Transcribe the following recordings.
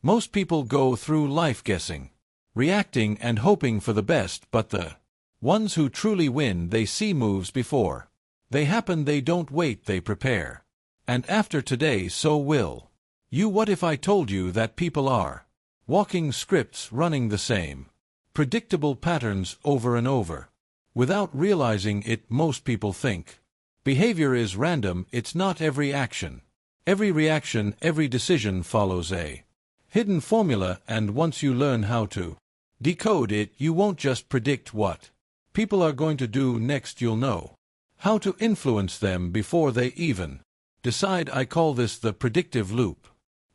Most people go through life guessing, reacting and hoping for the best, but the ones who truly win, they see moves before they happen, they don't wait, they prepare. And after today, so will you. What if I told you that people are walking scripts, running the same predictable patterns over and over? Without realizing it, most people think behavior is random. It's not. Every action, every reaction, every decision follows a hidden formula, and once you learn how to decode it, you won't just predict what people are going to do next, you'll know how to influence them before they even decide. I call this the predictive loop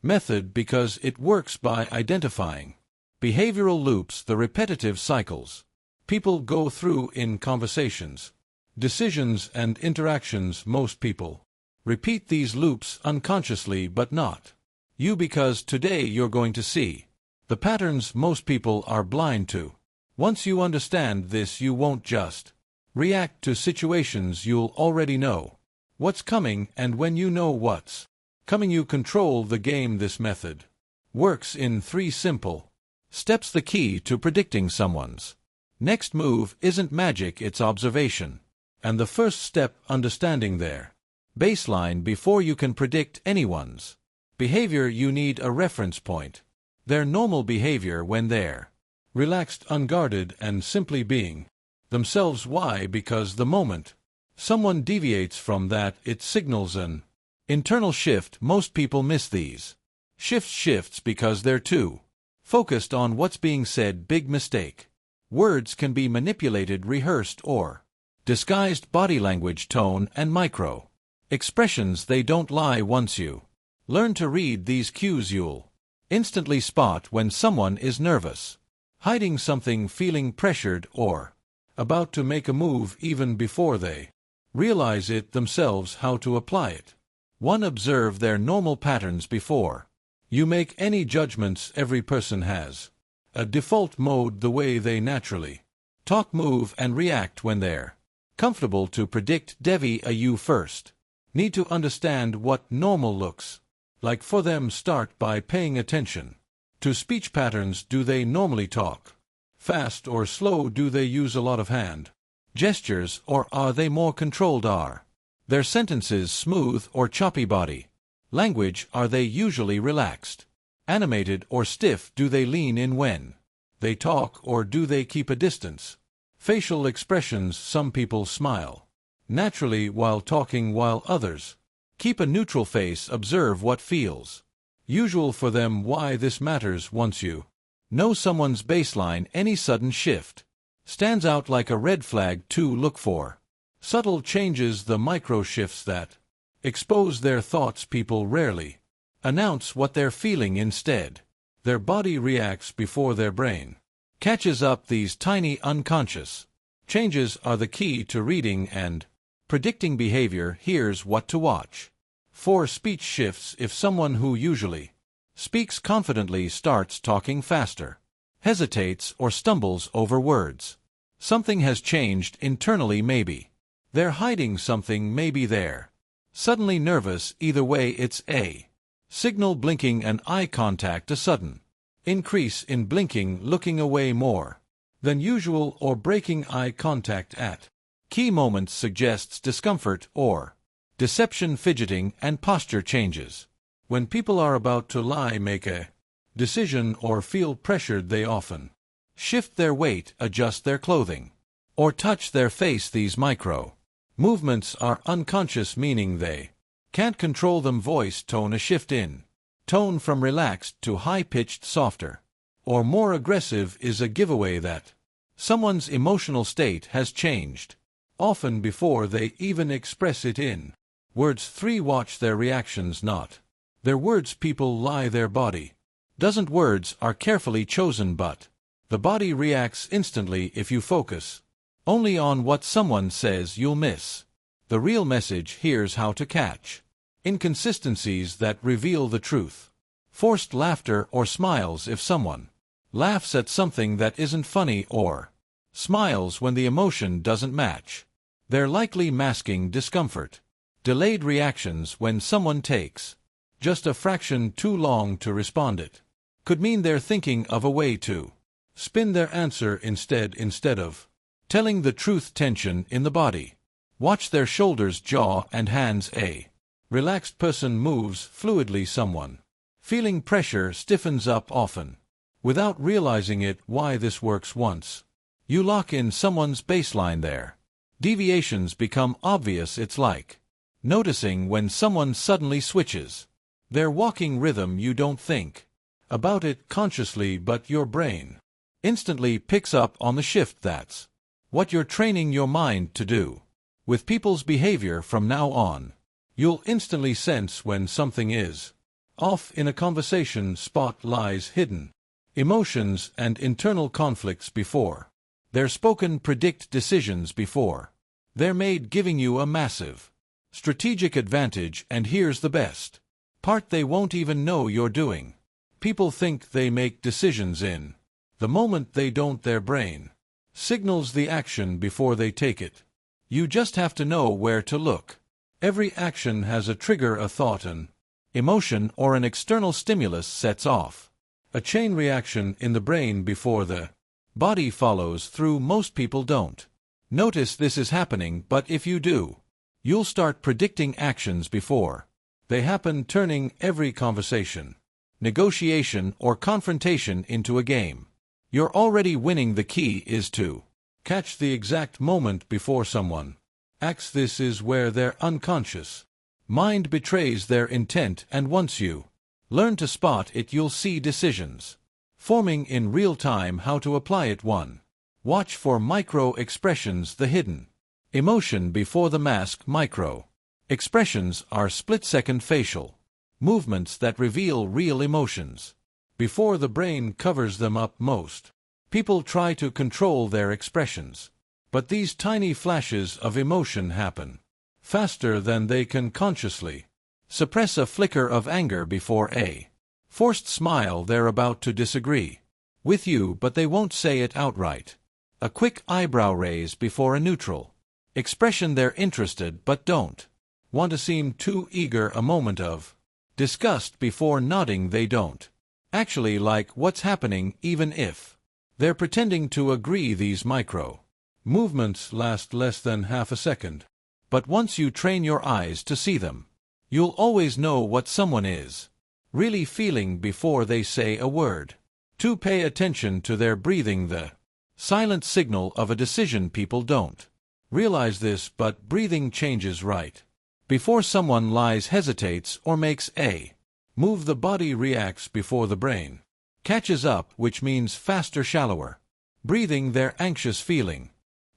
method because it works by identifying behavioral loops, the repetitive cycles people go through in conversations, decisions, and interactions. Most people repeat these loops unconsciously, but not you, because today you're going to see the patterns most people are blind to. Once you understand this, you won't just react to situations, you'll already know what's coming, and when you know what's coming, you control the game. This method works in 3 simple steps. The key to predicting someone's next move isn't magic, it's observation. And the first step, understanding their baseline. Before you can predict anyone's behavior, you need a reference point, their normal behavior when they're relaxed, unguarded, and simply being themselves. Why? Because the moment someone deviates from that, it signals an internal shift. Most people miss these shifts because they're too focused on what's being said. Big mistake. Words can be manipulated, rehearsed, or disguised. Body language, tone, and micro expressions, they don't lie. Once you learn to read these cues, you'll instantly spot when someone is nervous, hiding something, feeling pressured, or about to make a move even before they realize it themselves. How to apply it. 1. Observe their normal patterns before you make any judgments. Every person has a default mode, the way they naturally talk, move, and react when they're comfortable. To predict you first need to understand what normal looks like for them. Start by paying attention to speech patterns. Do they normally talk fast or slow? Do they use a lot of hand gestures, or are they more controlled? Are their sentences smooth or choppy? Body language, are they usually relaxed, animated, or stiff? Do they lean in when they talk, or do they keep a distance? Facial expressions, some people smile naturally while talking, while others keep a neutral face. Observe what feels usual for them. Why this matters. Once you know someone's baseline, any sudden shift stands out like a red flag. 2. Look for subtle changes, the micro shifts that expose their thoughts. People rarely announce what they're feeling. Instead, their body reacts before their brain catches up. These tiny unconscious changes are the key to reading and predicting behavior. Here's what to watch. 4. Speech shifts. If someone who usually speaks confidently starts talking faster, hesitates, or stumbles over words, something has changed internally. Maybe they're hiding something, maybe they're suddenly nervous. Either way, it's a signal. Blinking and eye contact, a sudden increase in blinking, looking away more than usual, or breaking eye contact at key moments suggests discomfort or deception. Fidgeting and posture changes. When people are about to lie, make a decision, or feel pressured, they often shift their weight, adjust their clothing, or touch their face. These micro movements are unconscious, meaning they can't control them. Voice tone, a shift in tone from relaxed to high-pitched, softer, or more aggressive is a giveaway that someone's emotional state has changed, often before they even express it in words. 3. Watch their reactions, not their words. People lie, their body doesn't. Words are carefully chosen, but the body reacts instantly. If you focus only on what someone says, you'll miss the real message. Here's how to catch inconsistencies that reveal the truth. Forced laughter or smiles. If someone laughs at something that isn't funny, or smiles when the emotion doesn't match, they're likely masking discomfort. Delayed reactions, when someone takes just a fraction too long to respond. It Could mean they're thinking of a way to spin their answer instead of telling the truth. Tension in the body. Watch their shoulders, jaw, and hands. A relaxed person moves fluidly. Someone feeling pressure stiffens up often, without realizing it. Why this works: once you lock in someone's baseline, their deviations become obvious. It's like noticing when someone suddenly switches their walking rhythm. You don't think about it consciously, but your brain instantly picks up on the shift. That's what you're training your mind to do with people's behavior from now on. You'll instantly sense when something is off in a conversation. Spot lies hidden, emotions and internal conflicts before they're spoken. Predict decisions before they're made, giving you a massive strategic advantage. And here's the best part: they won't even know you're doing. People think they make decisions in the moment. They don't. Their brain signals the action before they take it. You just have to know where to look. Every action has a trigger: a thought, an emotion, or an external stimulus sets off a chain reaction in the brain before the body follows through. Most people don't notice this is happening, but if you do, you'll start predicting actions before they happen, turning every conversation, negotiation, or confrontation into a game. You're already winning. The key is to catch the exact moment before someone acts. This is where their unconscious mind betrays their intent, and once you learn to spot it, you'll see decisions forming in real time. How to apply it: 1. Watch for micro expressions, the hidden emotion before the mask. Micro expressions are split-second facial movements that reveal real emotions before the brain covers them up. Most people try to control their expressions, but these tiny flashes of emotion happen faster than they can consciously suppress. A flicker of anger before a forced smile. They're about to disagree with you, but they won't say it outright. A quick eyebrow raise before a neutral expression. They're interested but don't want to seem too eager. A moment of disgust before nodding. They don't actually like what's happening, even if they're pretending to agree. These micro movements last less than half a second, but once you train your eyes to see them, you'll always know what someone is really feeling before they say a word. 2. Pay attention to their breathing, the silent signal of a decision. People don't realize this, but breathing changes right before someone lies, hesitates, or makes a move. The body reacts before the brain catches up, which means faster, shallower breathing. They're anxious, feeling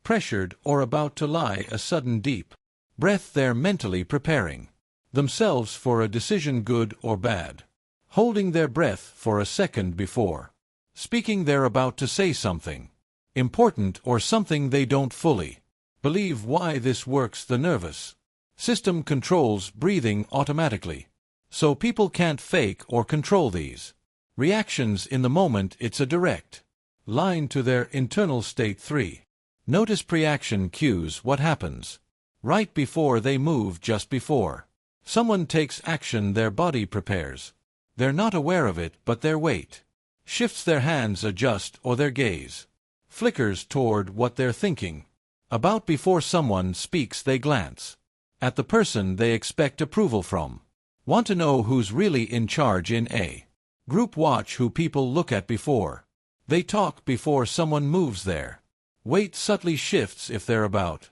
pressured, or about to lie. A sudden deep breath. They're mentally preparing themselves for a decision, good or bad, holding their breath for a second before speaking. They're about to say something important or something they don't fully believe. Why this works: the nervous system controls breathing automatically, so people can't fake or control these reactions in the moment. It's a direct line to their internal state. 3. Notice pre-action cues. What happens right before they move? Just before someone takes action, their body prepares. They're not aware of it, but their weight shifts, their hands adjust, or their gaze flickers toward what they're thinking about. Before someone speaks, they glance at the person they expect approval from. Want to know who's really in charge in a group? Watch who people look at before they talk. Before someone moves, their weight subtly shifts. If they're about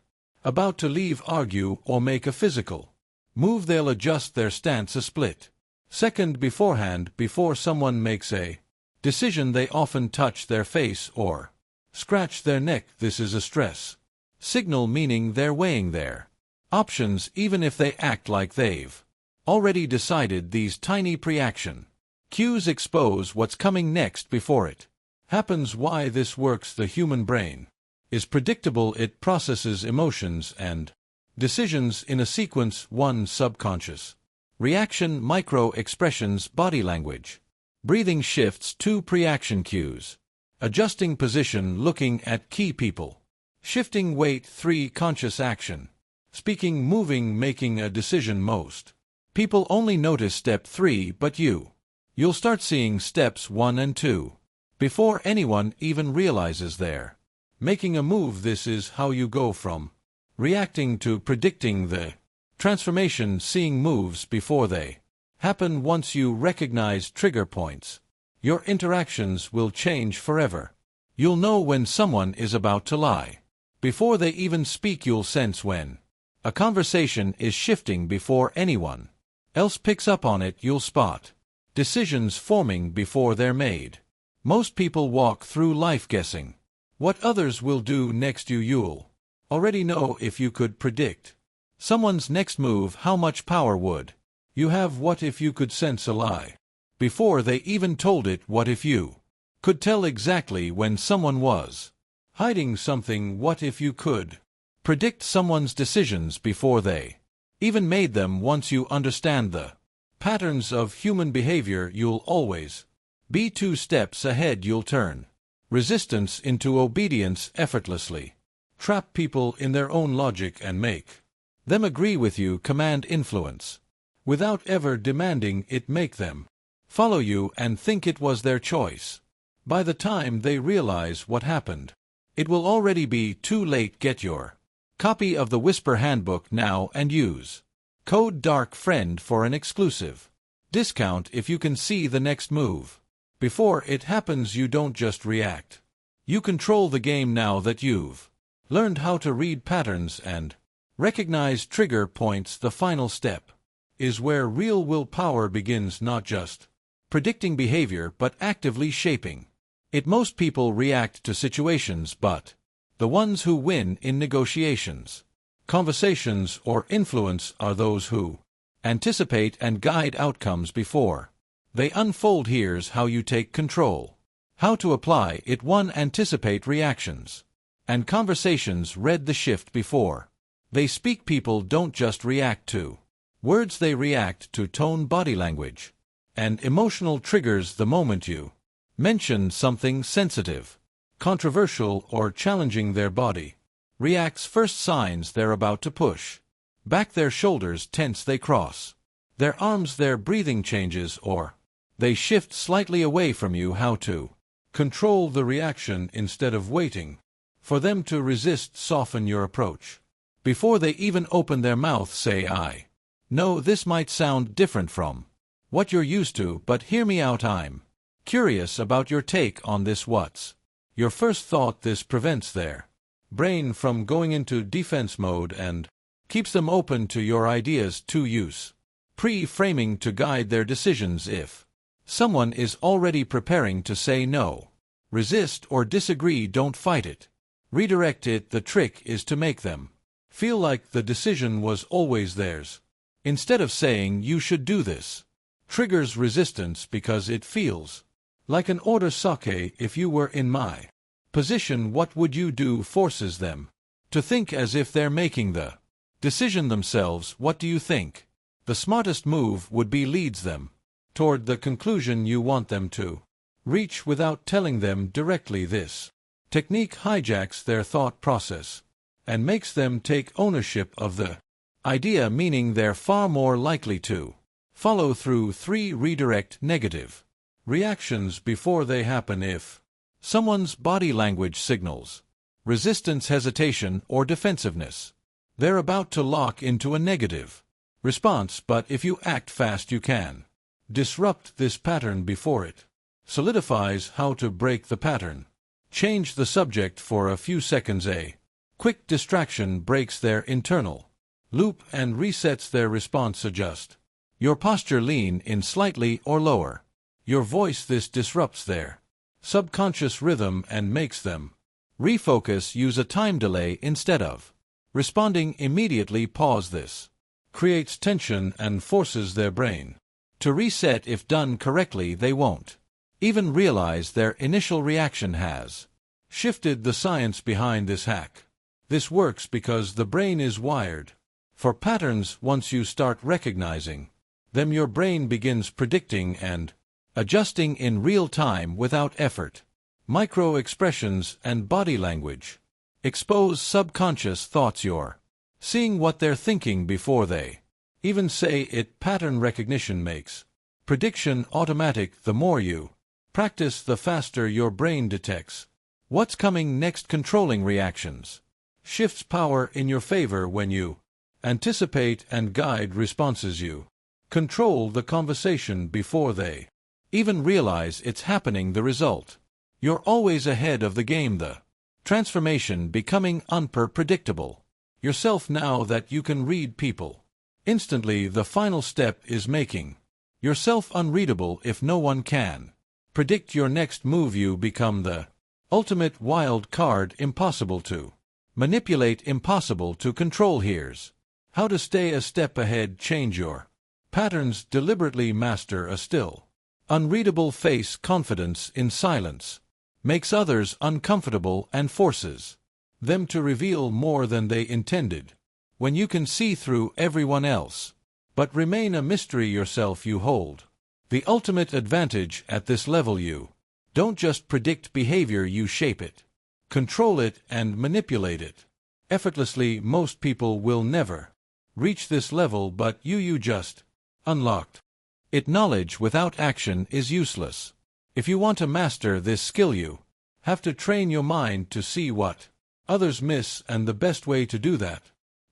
to leave, argue, or make a physical move, they'll adjust their stance a split second beforehand. Before someone makes a decision, they often touch their face or scratch their neck. This is a stress signal, meaning they're weighing their options, even if they act like they've already decided. These tiny pre-action cues expose what's coming next before it happens. Why this works: the human brain is predictable. It processes emotions and decisions in a sequence. 1. Subconscious reaction, micro expressions, body language, breathing shifts. 2. Pre-action cues, adjusting position, looking at key people, shifting weight. 3. Conscious action, speaking, moving, making a decision. Most people only notice step 3, but you You'll start seeing steps 1 and 2 before anyone even realizes they're making a move. This is how you go from reacting to predicting the transformation, seeing moves before they happen. Once you recognize trigger points, your interactions will change forever. You'll know when someone is about to lie before they even speak. You'll sense when a conversation is shifting before anyone else picks up on it. You'll spot decisions forming before they're made. Most people walk through life guessing what others will do next. You'll already know if you could predict someone's next move. How much power would you have? What if you could sense a lie before they even told it? What if you could tell exactly when someone was hiding something? What if you could predict someone's decisions before they even made them? Once you understand the patterns of human behavior, you'll always be 2 steps ahead. You'll turn resistance into obedience effortlessly, trap people in their own logic and make them agree with you. Command influence without ever demanding it. Make them follow you and think it was their choice. By the time they realize what happened, it will already be too late. Get your copy of the Whisper Handbook now and use code DARKFRIEND for an exclusive discount if you can see the next move before it happens. You don't just react. You control the game. Now that you've learned how to read patterns and recognize trigger points, the final step is where real willpower begins. Not just predicting behavior, but actively shaping it. Most people react to situations, but the ones who win in negotiations, conversations, or influence are those who anticipate and guide outcomes before they unfold. Here's how you take control. How to apply it. 1. Anticipate reactions and conversations. Read the shift before they speak. People don't just react to words, they react to tone, body language, and emotional triggers. The moment you mention something sensitive, controversial, or challenging, their body reacts first. Signs they're about to push back, their shoulders tense, they cross their arms, their breathing changes, or they shift slightly away from you. How to control the reaction instead of waiting for them to resist. Soften your approach before they even open their mouth. Say, I know this might sound different from what you're used to, but hear me out. I'm curious about your take on this. What's your first thought? This prevents their brain from going into defense mode and keeps them open to your ideas. 2. Use pre-framing to guide their decisions. If someone is already preparing to say no, resist, or disagree, don't fight it. Redirect it. The trick is to make them feel like the decision was always theirs. Instead of saying, you should do this, triggers resistance because it feels like an order. Sake, if you were in my position, what would you do? Forces them to think as if they're making the decision themselves. What do you think the smartest move would be? Leads them toward the conclusion you want them to reach without telling them directly. This technique hijacks their thought process and makes them take ownership of the idea, meaning they're far more likely to follow through. 3. Redirect negative reactions before they happen. If someone's body language signals resistance, hesitation, or defensiveness, they're about to lock into a negative response. But if you act fast, you can disrupt this pattern before it solidifies. How to break the pattern. Change the subject for a few seconds. A quick distraction breaks their internal loop and resets their response. Adjust your posture. Lean in slightly or lower your voice. This disrupts their subconscious rhythm and makes them refocus. Use a time delay instead of responding immediately. Pause. This creates tension and forces their brain to reset. If done correctly, they won't even realize their initial reaction has shifted. The science behind this hack. This works because the brain is wired for patterns. Once you start recognizing them, your brain begins predicting and adjusting in real time without effort. Micro-expressions and body language expose subconscious thoughts. You're seeing what they're thinking before they even say it. Pattern recognition makes Prediction automatic. The more you practice, the faster your brain detects what's coming next. Controlling reactions shifts power in your favor when you anticipate and guide responses. You control the conversation before they even realize it's happening. The result: you're always ahead of the game. The transformation: becoming unpredictable yourself now that you can read people instantly. The final step is making yourself unreadable if no one can predict your next move. You become the ultimate wild card, impossible to manipulate, impossible to control. Here's how to stay a step ahead. Change your patterns deliberately. Master a still, unreadable face. Confidence in silence makes others uncomfortable and forces them to reveal more than they intended. When you can see through everyone else, but remain a mystery yourself, you hold the ultimate advantage. At this level, you don't just predict behavior, you shape it, control it, and manipulate it effortlessly. Most people will never reach this level, but you just unlocked it. Knowledge without action is useless. If you want to master this skill, you have to train your mind to see what others miss, and the best way to do that: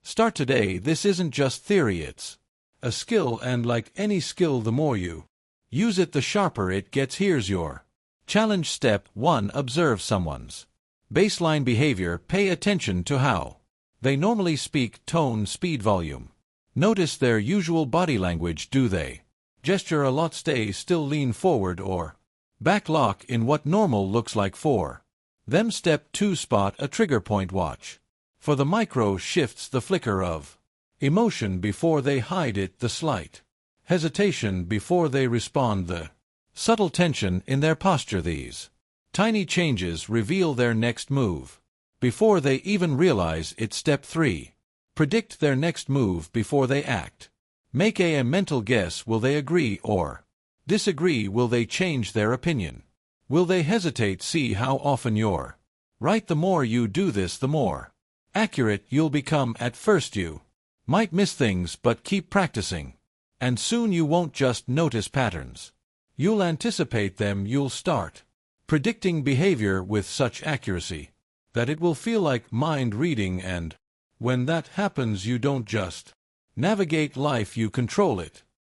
start today. This isn't just theory, it's a skill, and like any skill, the more you use it, the sharper it gets. Here's your challenge. Step 1. Observe someone's baseline behavior. Pay attention to how they normally speak: tone, speed, volume. Notice their usual body language. Do they gesture a lot, stay still, lean forward, or back? Lock in what normal looks like for them. Step 2. Spot a trigger point. Watch for the micro shifts, the flicker of emotion before they hide it, the slight hesitation before they respond, the subtle tension in their posture. These tiny changes reveal their next move before they even realize it. Step 3. Predict their next move before they act. Make a mental guess. Will they agree or disagree? Will they change their opinion? Will they hesitate? See how often you're right. The more you do this, the more accurate you'll become. At first you might miss things, but keep practicing, and soon you won't just notice patterns, you'll anticipate them. You'll start predicting behavior with such accuracy that it will feel like mind reading, and when that happens, you don't just navigate life, you control it.